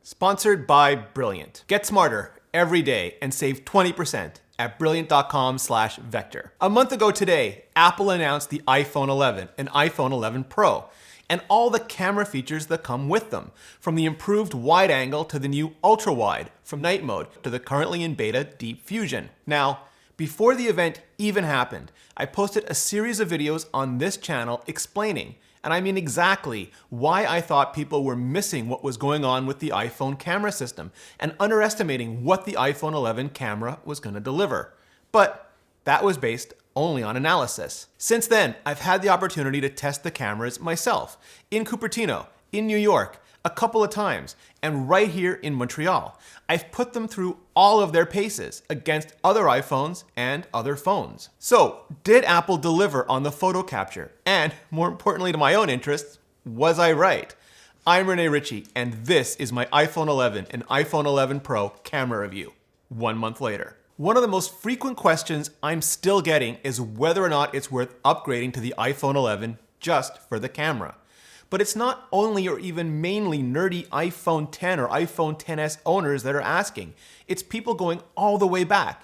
Sponsored by Brilliant. Get smarter every day and save 20% at brilliant.com/vector. A month ago today, Apple announced the iPhone 11 and iPhone 11 Pro, and all the camera features that come with them, from the improved wide angle to the new ultra wide, from night mode to the currently in beta Deep Fusion. Now, before the event even happened, I posted a series of videos on this channel explaining, and I mean exactly, why I thought people were missing what was going on with the iPhone camera system and underestimating what the iPhone 11 camera was going to deliver. But that was based only on analysis. Since then, I've had the opportunity to test the cameras myself, in Cupertino, in New York, a couple of times, and right here in Montreal. I've put them through all of their paces against other iPhones and other phones. So, did Apple deliver on the photo capture? And, more importantly to my own interests, was I right? I'm Rene Ritchie, and this is my iPhone 11 and iPhone 11 Pro camera review, 1 month later. One of the most frequent questions I'm still getting is whether or not it's worth upgrading to the iPhone 11 just for the camera. But it's not only or even mainly nerdy iPhone 10 or iPhone XS owners that are asking. It's people going all the way back,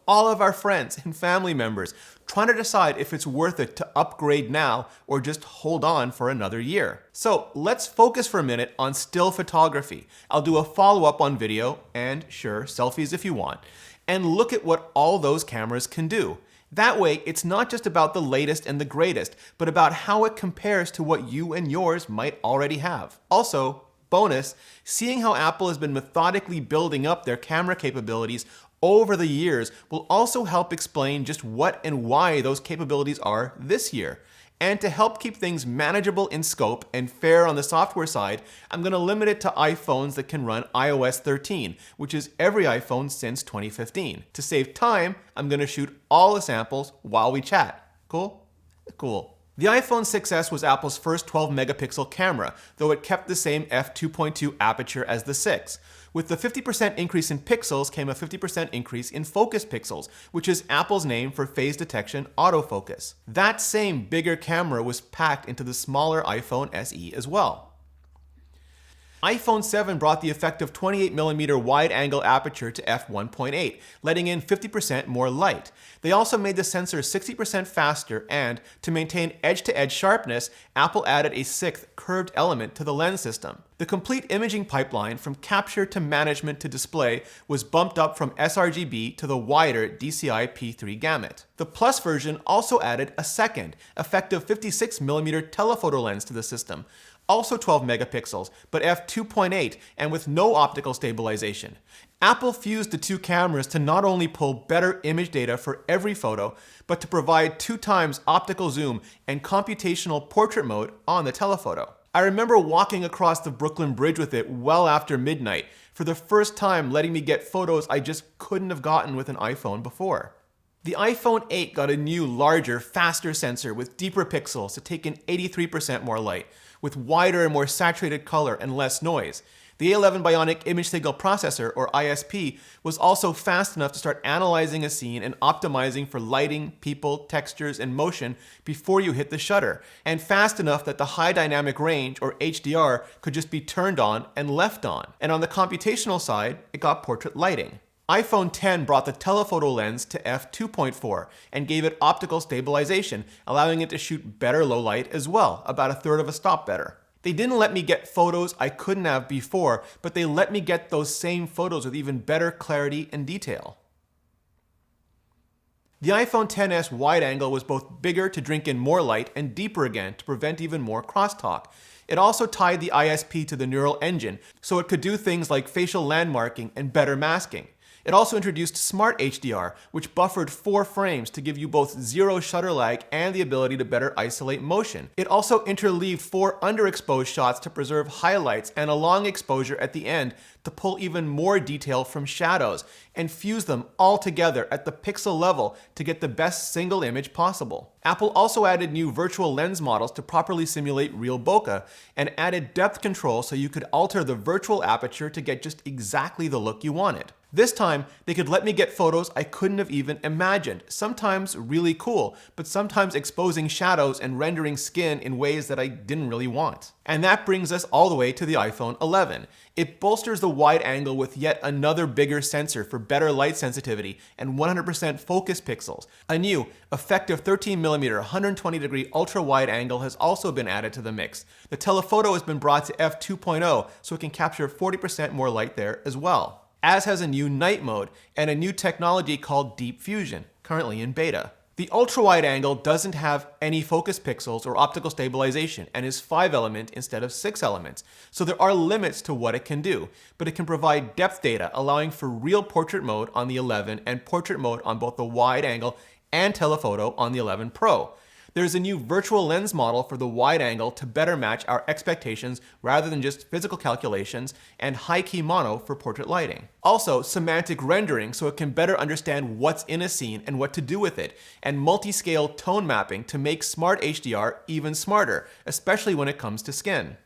all of our friends and family members, trying to decide if it's worth it to upgrade now or just hold on for another year. So let's focus for a minute on still photography. I'll do a follow-up on video, and sure, selfies if you want, and look at what all those cameras can do. That way, it's not just about the latest and the greatest, but about how it compares to what you and yours might already have. Also, bonus, seeing how Apple has been methodically building up their camera capabilities over the years will also help explain just what and why those capabilities are this year. And to help keep things manageable in scope and fair on the software side, I'm going to limit it to iPhones that can run iOS 13, which is every iPhone since 2015. To save time, I'm going to shoot all the samples while we chat. Cool? Cool. The iPhone 6s was Apple's first 12-megapixel camera, though it kept the same f2.2 aperture as the 6. With the 50% increase in pixels came a 50% increase in focus pixels, which is Apple's name for phase detection autofocus. That same bigger camera was packed into the smaller iPhone SE as well. iPhone 7 brought the effective 28mm wide-angle aperture to f1.8, letting in 50% more light. They also made the sensor 60% faster, and to maintain edge-to-edge sharpness, Apple added a sixth curved element to the lens system. The complete imaging pipeline from capture to management to display was bumped up from sRGB to the wider DCI P3 gamut. The Plus version also added a second, effective 56mm telephoto lens to the system, also 12 megapixels, but f2.8 and with no optical stabilization. Apple fused the two cameras to not only pull better image data for every photo, but to provide 2 times optical zoom and computational portrait mode on the telephoto. I remember walking across the Brooklyn Bridge with it well after midnight, for the first time letting me get photos I just couldn't have gotten with an iPhone before. The iPhone 8 got a new, larger, faster sensor with deeper pixels to take in 83% more light, with wider and more saturated color and less noise. The A11 Bionic Image Signal Processor, or ISP, was also fast enough to start analyzing a scene and optimizing for lighting, people, textures, and motion before you hit the shutter, and fast enough that the High Dynamic Range, or HDR, could just be turned on and left on. And on the computational side, it got portrait lighting. iPhone 10 brought the telephoto lens to f2.4 and gave it optical stabilization, allowing it to shoot better low light as well, about a third of a stop better. They didn't let me get photos I couldn't have before, but they let me get those same photos with even better clarity and detail. The iPhone XS wide angle was both bigger to drink in more light and deeper again to prevent even more crosstalk. It also tied the ISP to the neural engine, so it could do things like facial landmarking and better masking. It also introduced Smart HDR, which buffered 4 frames to give you both zero shutter lag and the ability to better isolate motion. It also interleaved 4 underexposed shots to preserve highlights and a long exposure at the end to pull even more detail from shadows and fuse them all together at the pixel level to get the best single image possible. Apple also added new virtual lens models to properly simulate real bokeh and added depth control so you could alter the virtual aperture to get just exactly the look you wanted. This time, they could let me get photos I couldn't have even imagined, sometimes really cool, but sometimes exposing shadows and rendering skin in ways that I didn't really want. And that brings us all the way to the iPhone 11. It bolsters the wide angle with yet another bigger sensor for better light sensitivity and 100% focus pixels. A new, effective 13mm 120-degree ultra-wide angle has also been added to the mix. The telephoto has been brought to f2.0 so it can capture 40% more light there as well. As has a new night mode and a new technology called Deep Fusion, currently in beta. The ultra-wide angle doesn't have any focus pixels or optical stabilization and is 5-element instead of 6 elements, so there are limits to what it can do, but it can provide depth data allowing for real portrait mode on the 11 and portrait mode on both the wide angle and telephoto on the 11 Pro. There's a new virtual lens model for the wide angle to better match our expectations rather than just physical calculations, and high-key mono for portrait lighting. Also, semantic rendering so it can better understand what's in a scene and what to do with it, and multi-scale tone mapping to make smart HDR even smarter, especially when it comes to skin.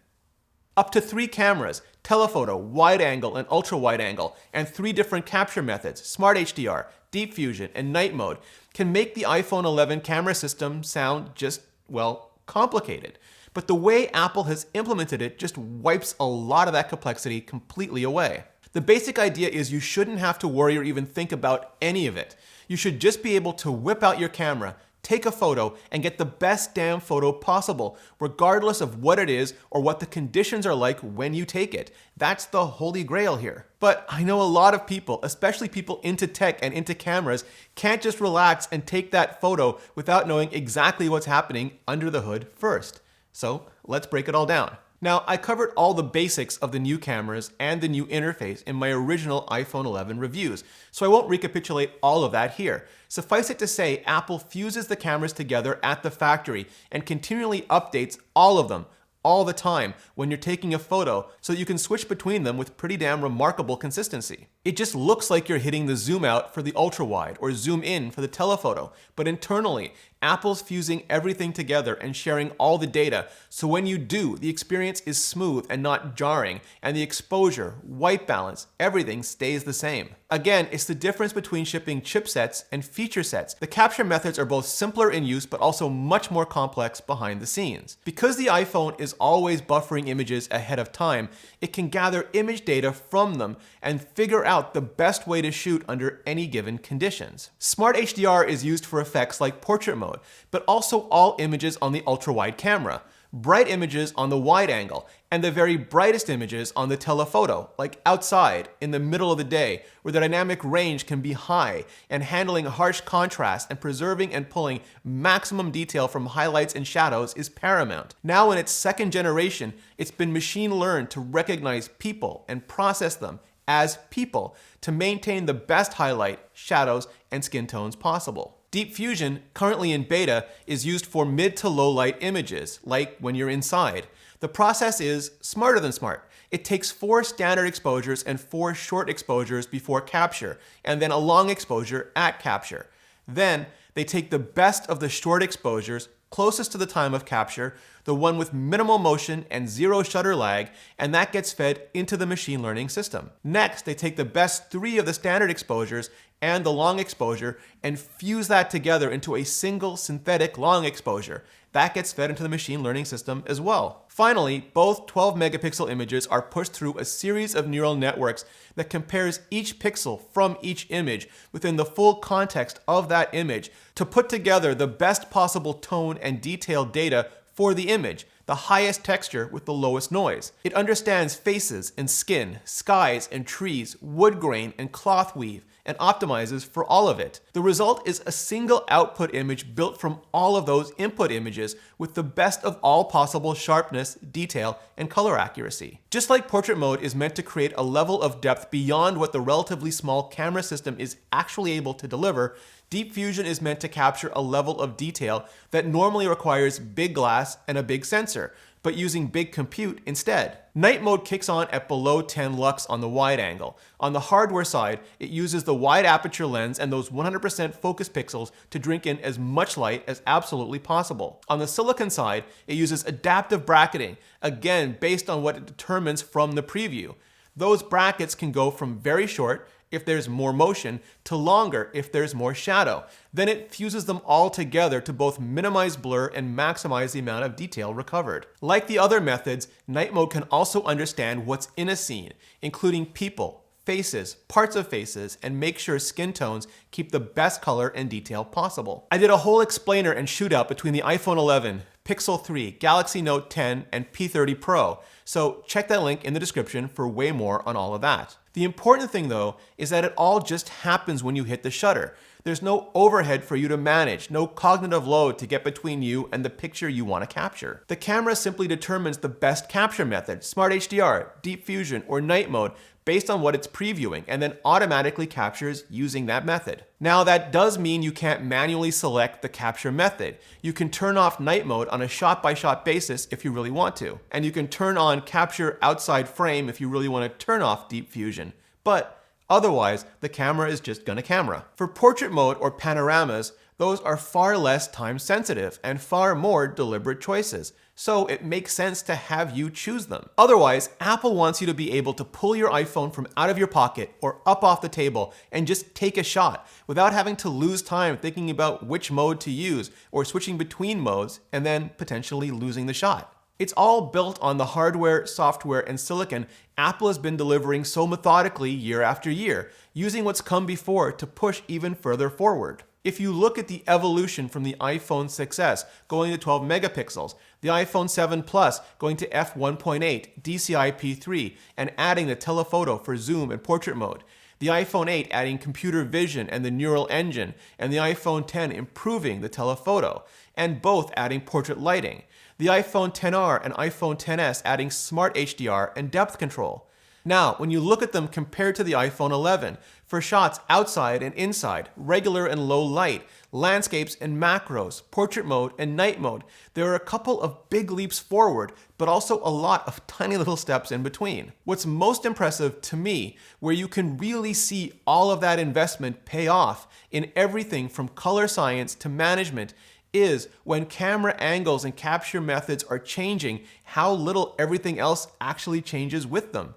Up to 3 cameras, telephoto, wide angle, and ultra wide angle, and 3 different capture methods, Smart HDR, Deep Fusion, and Night Mode, can make the iPhone 11 camera system sound just, well, complicated. But the way Apple has implemented it just wipes a lot of that complexity completely away. The basic idea is you shouldn't have to worry or even think about any of it. You should just be able to whip out your camera, take a photo, and get the best damn photo possible, regardless of what it is or what the conditions are like when you take it. That's the holy grail here. But I know a lot of people, especially people into tech and into cameras, can't just relax and take that photo without knowing exactly what's happening under the hood first. So let's break it all down. Now, I covered all the basics of the new cameras and the new interface in my original iPhone 11 reviews, so I won't recapitulate all of that here. Suffice it to say, Apple fuses the cameras together at the factory and continually updates all of them, all the time when you're taking a photo, so that you can switch between them with pretty damn remarkable consistency. It just looks like you're hitting the zoom out for the ultra wide or zoom in for the telephoto, but internally, Apple's fusing everything together and sharing all the data, so when you do, the experience is smooth and not jarring, and the exposure, white balance, everything stays the same. Again, it's the difference between shipping chipsets and feature sets. The capture methods are both simpler in use but also much more complex behind the scenes. Because the iPhone is always buffering images ahead of time, it can gather image data from them and figure out the best way to shoot under any given conditions. Smart HDR is used for effects like portrait mode, but also all images on the ultra-wide camera, bright images on the wide angle, and the very brightest images on the telephoto, like outside, in the middle of the day, where the dynamic range can be high, and handling harsh contrast and preserving and pulling maximum detail from highlights and shadows is paramount. Now in its second generation, it's been machine learned to recognize people and process them as people to maintain the best highlight, shadows, and skin tones possible. Deep Fusion, currently in beta, is used for mid to low light images, like when you're inside. The process is smarter than smart. It takes 4 standard exposures and 4 short exposures before capture, and then a long exposure at capture. Then, they take the best of the short exposures, closest to the time of capture, the one with minimal motion and 0 shutter lag, and that gets fed into the machine learning system. Next, they take the best 3 of the standard exposures and the long exposure and fuse that together into a single synthetic long exposure. That gets fed into the machine learning system as well. Finally, both 12 megapixel images are pushed through a series of neural networks that compares each pixel from each image within the full context of that image to put together the best possible tone and detailed data for the image, the highest texture with the lowest noise. It understands faces and skin, skies and trees, wood grain and cloth weave, and optimizes for all of it. The result is a single output image built from all of those input images with the best of all possible sharpness, detail, and color accuracy. Just like portrait mode is meant to create a level of depth beyond what the relatively small camera system is actually able to deliver, Deep Fusion is meant to capture a level of detail that normally requires big glass and a big sensor, but using big compute instead. Night mode kicks on at below 10 lux on the wide angle. On the hardware side, it uses the wide aperture lens and those 100% focus pixels to drink in as much light as absolutely possible. On the silicon side, it uses adaptive bracketing, again based on what it determines from the preview. Those brackets can go from very short, if there's more motion to longer if there's more shadow. Then it fuses them all together to both minimize blur and maximize the amount of detail recovered. Like the other methods, night mode can also understand what's in a scene, including people, faces, parts of faces, and make sure skin tones keep the best color and detail possible. I did a whole explainer and shootout between the iPhone 11, Pixel 3, Galaxy Note 10, and P30 Pro, so check that link in the description for way more on all of that. The important thing though is that it all just happens when you hit the shutter. There's no overhead for you to manage, no cognitive load to get between you and the picture you want to capture. The camera simply determines the best capture method, Smart HDR, Deep Fusion, or night mode, based on what it's previewing, and then automatically captures using that method. Now that does mean you can't manually select the capture method. You can turn off night mode on a shot-by-shot basis if you really want to, and you can turn on capture outside frame if you really want to turn off Deep Fusion. But otherwise, the camera is just gonna camera. For portrait mode or panoramas, those are far less time sensitive and far more deliberate choices, so it makes sense to have you choose them. Otherwise, Apple wants you to be able to pull your iPhone from out of your pocket or up off the table and just take a shot without having to lose time thinking about which mode to use or switching between modes and then potentially losing the shot. It's all built on the hardware, software, and silicon Apple has been delivering so methodically year after year, using what's come before to push even further forward. If you look at the evolution from the iPhone 6s going to 12 megapixels, the iPhone 7 Plus going to f1.8, DCI-P3, and adding the telephoto for zoom and portrait mode, the iPhone 8 adding computer vision and the neural engine, and the iPhone 10 improving the telephoto, and both adding portrait lighting, the iPhone XR and iPhone XS adding Smart HDR and depth control. Now, when you look at them compared to the iPhone 11, for shots outside and inside, regular and low light, landscapes and macros, portrait mode and night mode, there are a couple of big leaps forward, but also a lot of tiny little steps in between. What's most impressive to me, where you can really see all of that investment pay off in everything from color science to management, is when camera angles and capture methods are changing, how little everything else actually changes with them.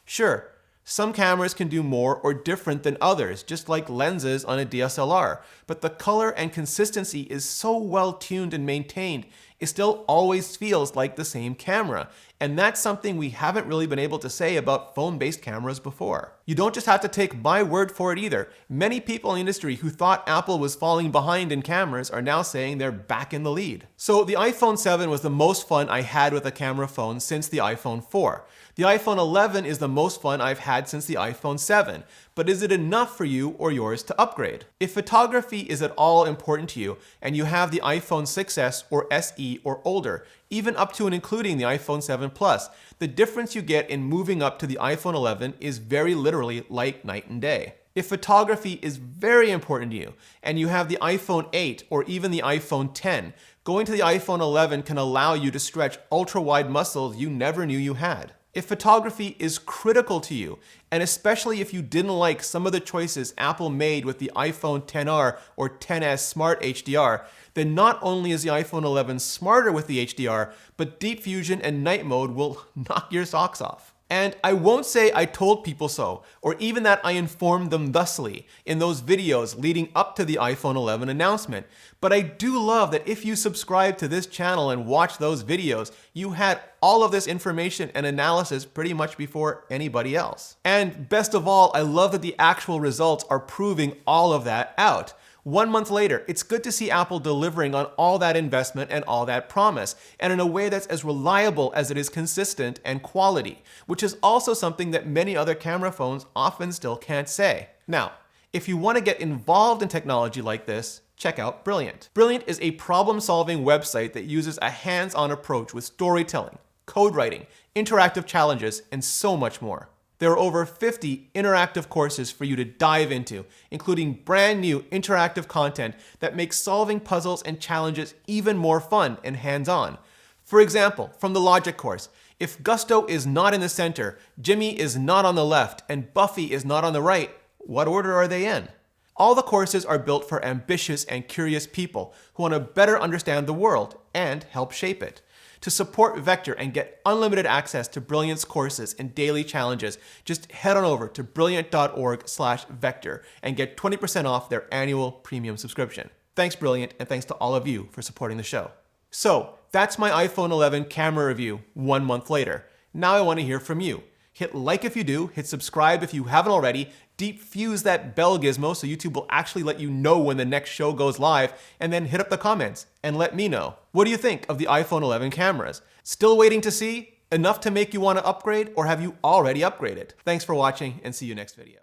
Sure, some cameras can do more or different than others, just like lenses on a DSLR, but the color and consistency is so well tuned and maintained, it still always feels like the same camera. And that's something we haven't really been able to say about phone-based cameras before. You don't just have to take my word for it either. Many people in the industry who thought Apple was falling behind in cameras are now saying they're back in the lead. So the iPhone 7 was the most fun I had with a camera phone since the iPhone 4. The iPhone 11 is the most fun I've had since the iPhone 7. But is it enough for you or yours to upgrade? If photography is at all important to you and you have the iPhone 6s or SE or older, even up to and including the iPhone 7 Plus, the difference you get in moving up to the iPhone 11 is very literally like night and day. If photography is very important to you and you have the iPhone 8 or even the iPhone 10, going to the iPhone 11 can allow you to stretch ultra-wide muscles you never knew you had. If photography is critical to you, and especially if you didn't like some of the choices Apple made with the iPhone XR or XS Smart HDR, then not only is the iPhone 11 smarter with the HDR, but Deep Fusion and night mode will knock your socks off. And I won't say I told people so, or even that I informed them thusly in those videos leading up to the iPhone 11 announcement, but I do love that if you subscribe to this channel and watch those videos, you had all of this information and analysis pretty much before anybody else. And best of all, I love that the actual results are proving all of that out. 1 month later, it's good to see Apple delivering on all that investment and all that promise, and in a way that's as reliable as it is consistent and quality, which is also something that many other camera phones often still can't say. Now, if you want to get involved in technology like this, check out Brilliant. Brilliant is a problem-solving website that uses a hands-on approach with storytelling, code writing, interactive challenges, and so much more. There are over 50 interactive courses for you to dive into, including brand new interactive content that makes solving puzzles and challenges even more fun and hands-on. For example, from the logic course, if Gusto is not in the center, Jimmy is not on the left, and Buffy is not on the right, what order are they in? All the courses are built for ambitious and curious people who want to better understand the world and help shape it. To support Vector and get unlimited access to Brilliant's courses and daily challenges, just head on over to brilliant.org/vector and get 20% off their annual premium subscription. Thanks, Brilliant, and thanks to all of you for supporting the show. So, that's my iPhone 11 camera review 1 month later. Now I want to hear from you. Hit like if you do, hit subscribe if you haven't already, deep fuse that bell gizmo so YouTube will actually let you know when the next show goes live, and then hit up the comments and let me know. What do you think of the iPhone 11 cameras? Still waiting to see? Enough to make you want to upgrade, or have you already upgraded? Thanks for watching, and see you next video.